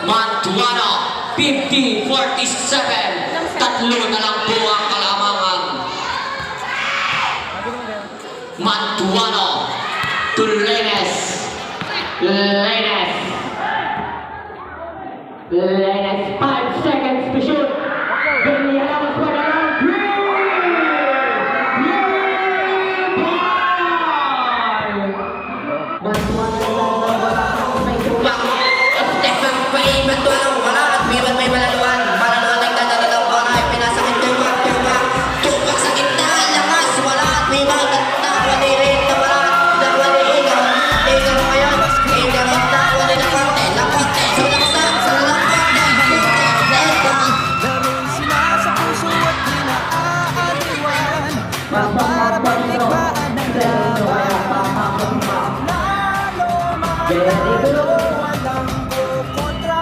Mantuano, 50-47. Tatlo na lang po ang kalamangan. Mantuano to Lenes. Lenes, 5 seconds to shoot. Billy Alamos for the round 3. Step back pa Mantuano, wala at may malaluan. Malaluan ay dadalaw ko ay pinasakit ko yung mga tupak sa gitna. Lakas, wala at may mga gitna. Wali rin na wala at wali ikaw. Ikaw ngayon, ikaw at na wali na konti. Lakote, sa laksa, sa lakote. Lamin sila sa puso at di naaaliwan. Mapapaligmaan ng dalawa. Lalo manalo, walang kukontra.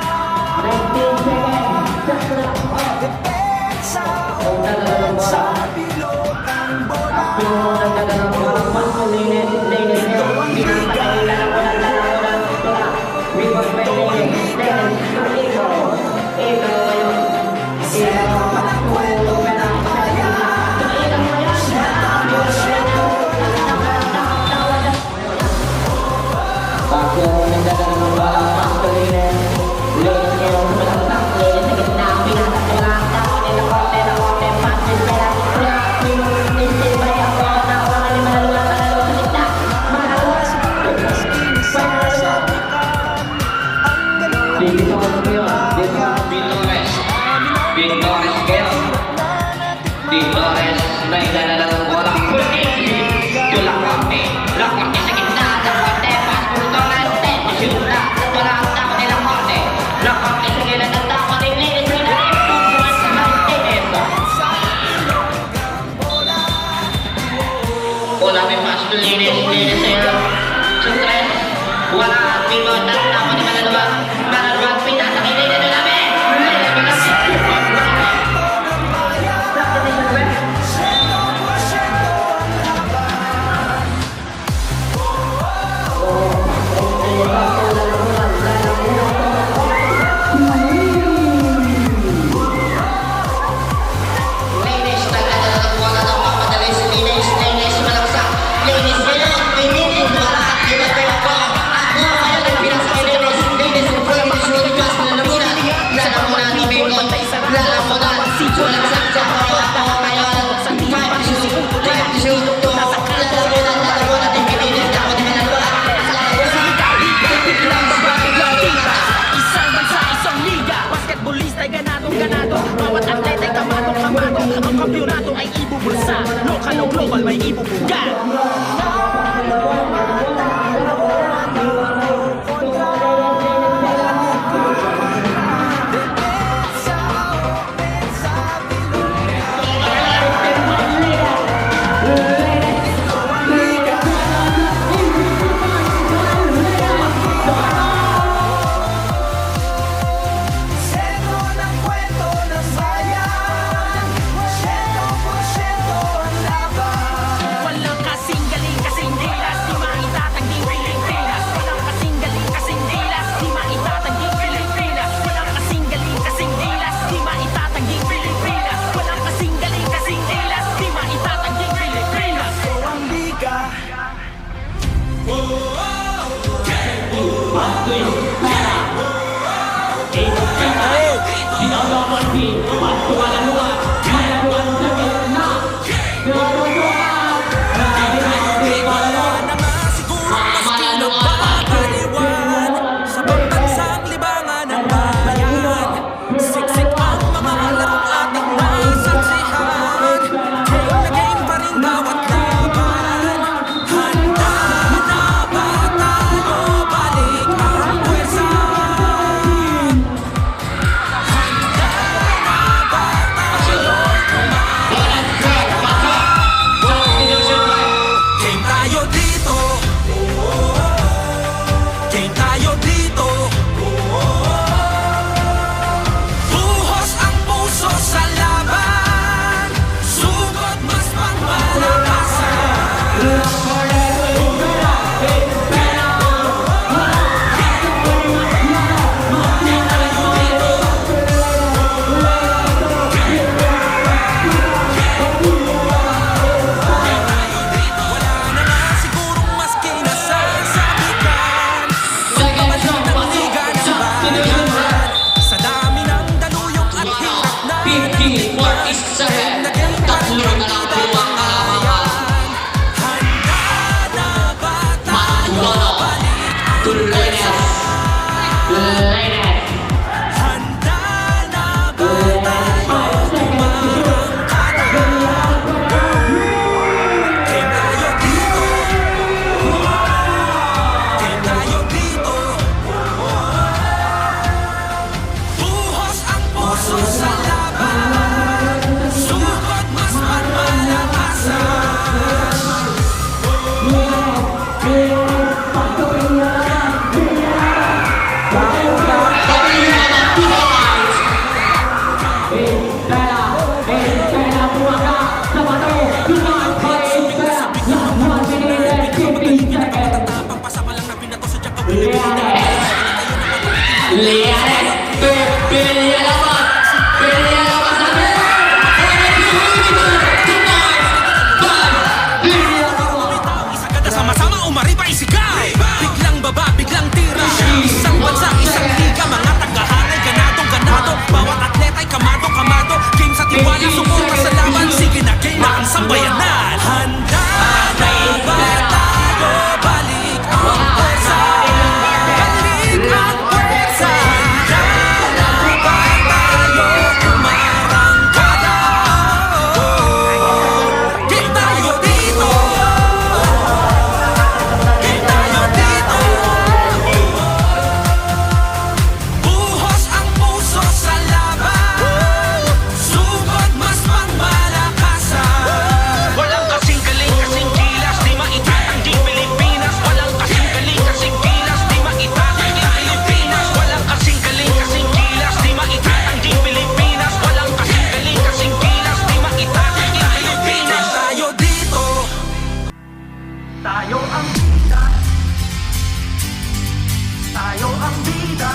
19 seconds. Depensa o sa bilog ang bola. Vitores, may dala ng bola. Ito Lakote sa gitna. Lakote, pass to Torrente. Shoot na, wala ang tao ni Lakote. Lakote sa gilid ng tao ni Linis. Pinag-ipuan sa Martinez. Wala may pass to Linis. Linis sa'yo. Sa tres, wala ang pivot ng tao ni Malaluwag. Malaluwag, pinasakit din na namin. Ang kampyonato ay ibubulsa. Lokal o global may ibubuga. Sa dami ng daluyong at hirap na 50, 47. Tatlo na lang po ang kalamangan. handa na ba tayo Matuloy. balik? Tuloy na. Ladies. Handa na ba tayo umangkada? Game tayo dito. Game tayo dito. Buhos ang puso sa laban. Sugot mas malakasan. Pampasama lang na binato sa Jack Lianes. Pilih alamat. Pilih alamat satu. Isagad na sama-sama umaribay sigaw. Biglang baba, biglang tira. Isang bansa, isang liga. Mga tagahanay, ganadong-ganado. Bawat atleta'y kamado-kamado. Game sa tiwala, suporta sa laban. Sige na, game na ang sambayanan. Handa na ba tayo? Balik ang pwersa. Balik ang pwersa. Handa na ba tayo umarangkada? Game tayo dito. Game tayo dito. Buhos ang puso sa laban. Sugod mas pangmalakasan. Walang kasing galing, kasing gilas, di maitatanggi Pilipinas. Walang kasing galing, kasing gilas, di maitatanggi Pilipinas. Walang kasing galing, kasing gilas, di maitatanggi Pilipinas. Walang kasing galing, kasing gilas, di maitatanggi Pilipinas. Tayo dito. Tayo ang bida. Tayo ang bida.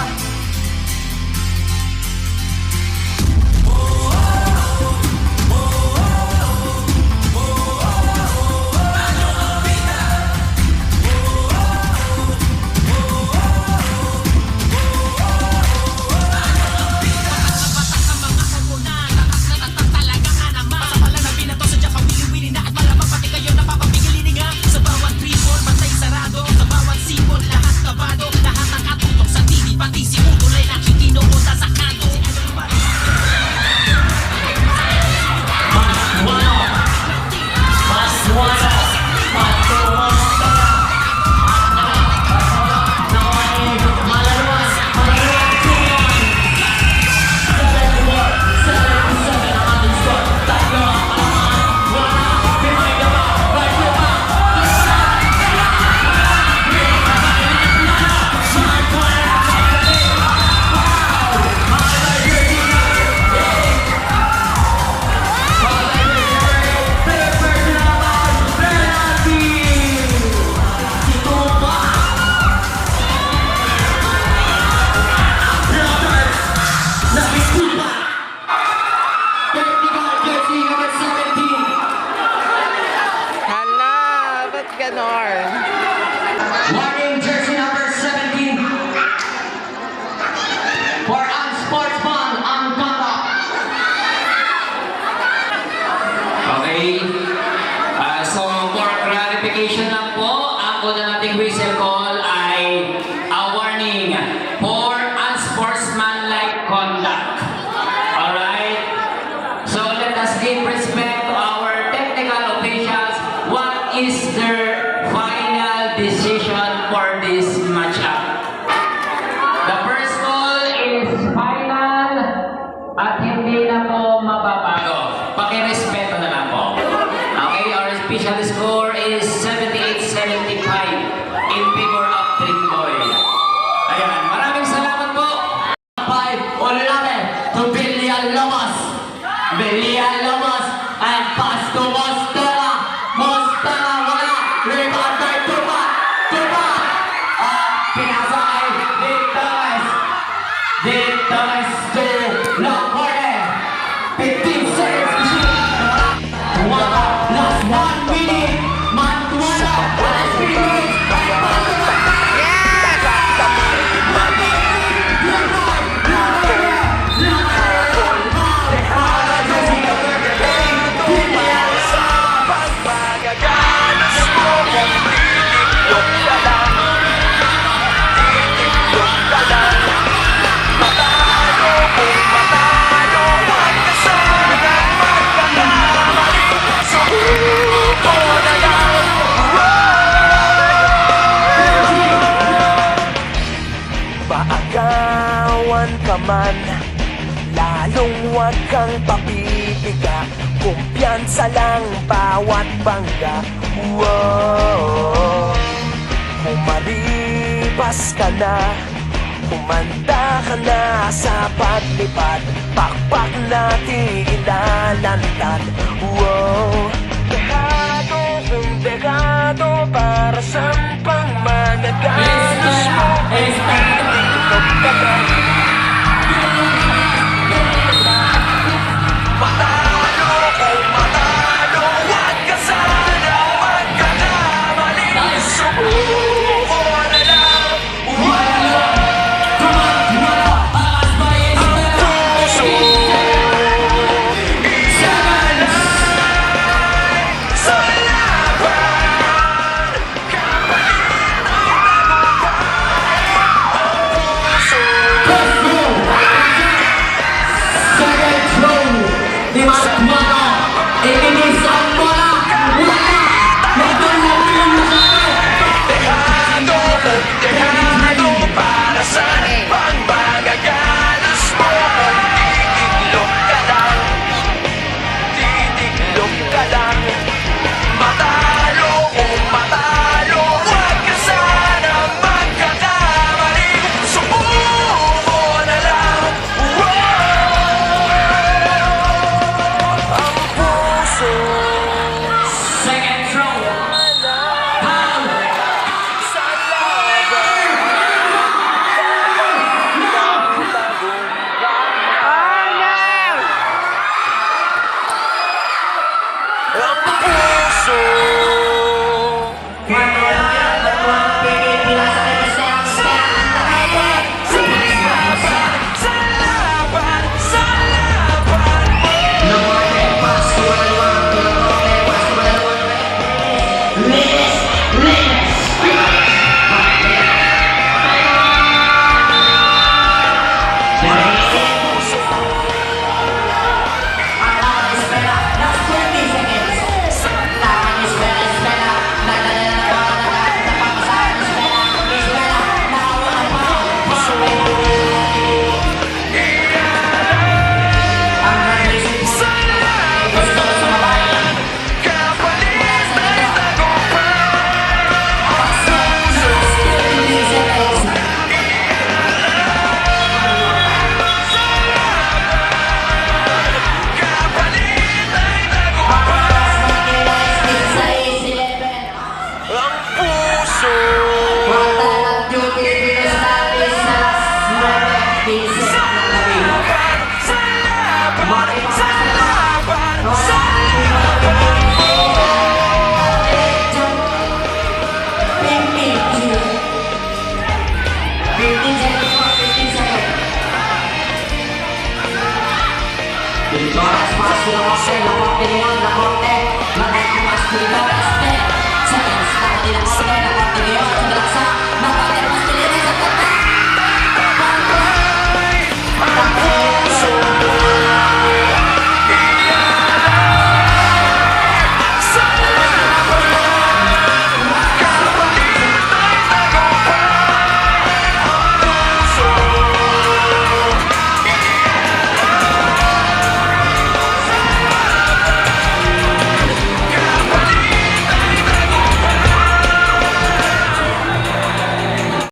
Sa bawat tribon, matay sarado. Sa bawat sipon, lahat kabado. Lahat ang katutok sa TV, pati si Uto rin ang ikinuunta sa kanto. Hala, ba't ganon? Wearing jersey number 17 for unsportsman unconduct. Okay. So for clarification lang po, ang una nating whistle call ay a warning for unsportsmanlike conduct. Alright? So let us give respect to our technical officials. What is their final decision for this matchup? The first call is final at hindi na po mapapago. Pakirespeto na lang po. Okay, our official score is 78-75 in favor of Trincoy. Ayan, maraming salamat po. 5 on 11 to Billian Lomas. Billian Lomas and pass to Mostela. Mostela wala. Rebound by Tupa. Tupa. Pinasa kay Dictames. Dictames to Lacorde. 15 seconds to shoot. Last 1 minute. Mantuano. Last 3 minutes. By Mantuano. Yes! Mantuano. saan ka man, lalong huwag kang papipiga. Kumpiyansa lang bawat bangga. Wow. Kung maribas ka na, kumanda ka na sa paglipad, pakpak natin ilalantad. Wow. Dehado para sa pangmagagamit mo. Itlog ka na. Matalo kung matalo, huwag ka sana magkakamali. Subuko na lang. Dehado para sa pangmagagalas mo. Titiklop ka lang, titiklop ka lang. Matalo kung matalo, huwag ka sana magkakamali. Subuko na lang. Ang puso Second throw. sa laban. Ang puso sa laban, sa laban mo. Ang puso sa laban, sa laban, sa laban mo. Victoria's pass to the